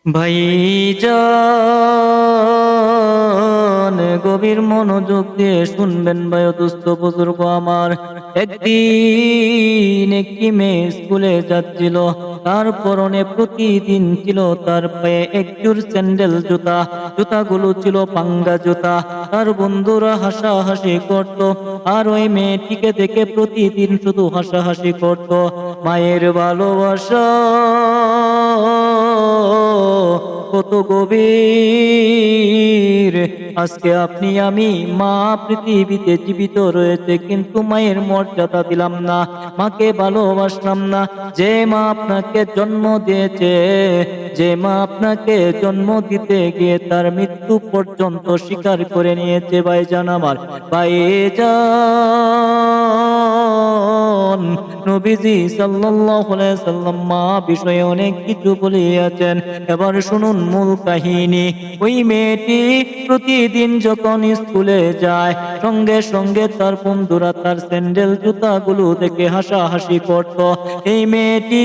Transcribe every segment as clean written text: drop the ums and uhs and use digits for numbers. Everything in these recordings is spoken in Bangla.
ভাইজান গভীর মনোযোগ দিয়ে শুনবেন ভাই দুস্থ বুজুর্গ আমার। একদিন একটি মেয়ে স্কুলে যাচ্ছিল, তার পরনে প্রতিদিন ছিল তার পায়ে একজোড় স্যান্ডেল জুতা। জুতাগুলো ছিল পাঙ্গা জুতা। তার বন্ধুরা হাসাহাসি করত, আর ওই মেয়েটিকে দেখে প্রতিদিন শুধু হাসাহাসি করত। মায়ের ভালোবাসা কত গভীর! আজকে আপনি আমি মা পৃথিবীতে জীবিত রয়েছে, কিন্তু মায়ের মর্যাদা দিলাম না, মাকে ভালোবাসলাম না। যে মা আপনাকে জন্ম দিয়েছে, যে মা আপনাকে জন্ম দিতে গিয়ে তার মৃত্যু পর্যন্ত স্বীকার করে নিয়েছে ভাইজান আমার, ভাইজান নবীজি সাল্লাল্লাহু আলাইহি সাল্লাম মা বিষয়ে অনেক কিছু বলিয়াছেন। এবার শুনুন মূল কাহিনী। ওই মেয়েটি প্রতিদিন যখন স্কুলে যায়, সঙ্গে সঙ্গে তার বন্ধুরা তার স্যান্ডেল জুতাগুলো দেখে হাসাহাসি করত। এই মেয়েটি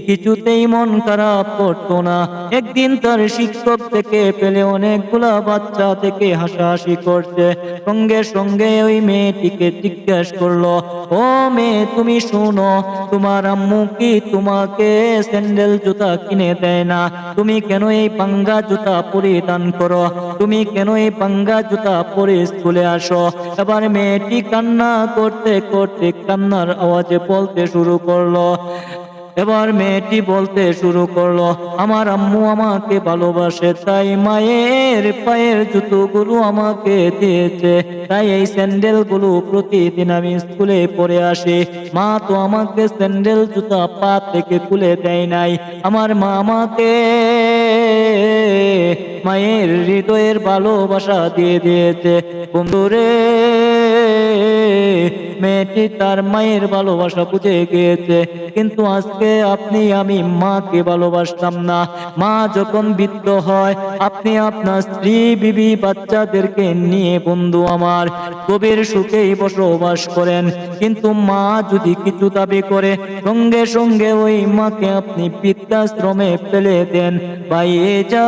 কিছুতেই মন খারাপ করতো না। একদিন তার শিক্ষক থেকে পেলে অনেকগুলা বাচ্চা থেকে হাসাহাসি করছে, সঙ্গে সঙ্গে ওই মেয়েটিকে জিজ্ঞেস করলো, ও মেয়ে তুমি শোনো, তোমার আম্মু কি তোমাকে স্যান্ডেল জুতা কিনে দেয় না? তুমি কেন এই পাঙ্গা জুতা পরিধান করো? তুমি কেন এই পাঙ্গা জুতা পরে স্কুলে আসো? এবার মেয়েটি কান্না করতে করতে কান্নার আওয়াজে বলতে শুরু করলো, এবার মেয়েটি বলতে শুরু করলো, আমার আম্মু আমাকে ভালোবাসে, তাই মায়ের পায়ের জুতোগুলো আমাকে দিয়েছে, তাই এই স্যান্ডেল গুলো প্রতিদিন আমি স্কুলে পরে আসি। মা তো আমাকে স্যান্ডেল জুতা পা থেকে খুলে দেয় নাই, আমার মা আমাকে মায়ের হৃদয়ের ভালোবাসা দিয়ে দিয়েছে। বন্ধুরে, মেয়েটি তার মায়ের ভালোবাসা বুঝে গিয়েছে, কিন্তু আজকে আপনি আমি মাকে ভালোবাসতাম না। মা যখন বৃদ্ধ হয়, আপনি আপনার স্ত্রী বিবি বাচ্চাদেরকে নিয়ে বন্ধু আমার গভীর সুখেই বসবাস করেন, কিন্তু মা যদি কিছু দাবি করে, সঙ্গে সঙ্গে ওই মাকে আপনি বৃদ্ধাশ্রমে ফেলে দেন। ভাইজান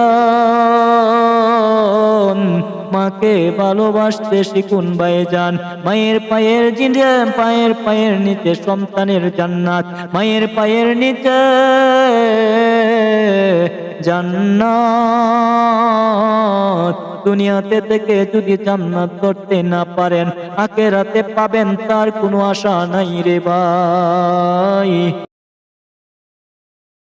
মাকে ভালোবাসতে শিখুন ভাইজান। মায়ের পায়ের পায়ের নিচে সন্তানের জান্নাত, মায়ের পায়ের নিচে জান্নাত। দুনিয়াতে থেকে যদি জান্নাত করতে না পারেন, আখিরাতে পাবেন তার কোনো আশা নাই রে ভাই।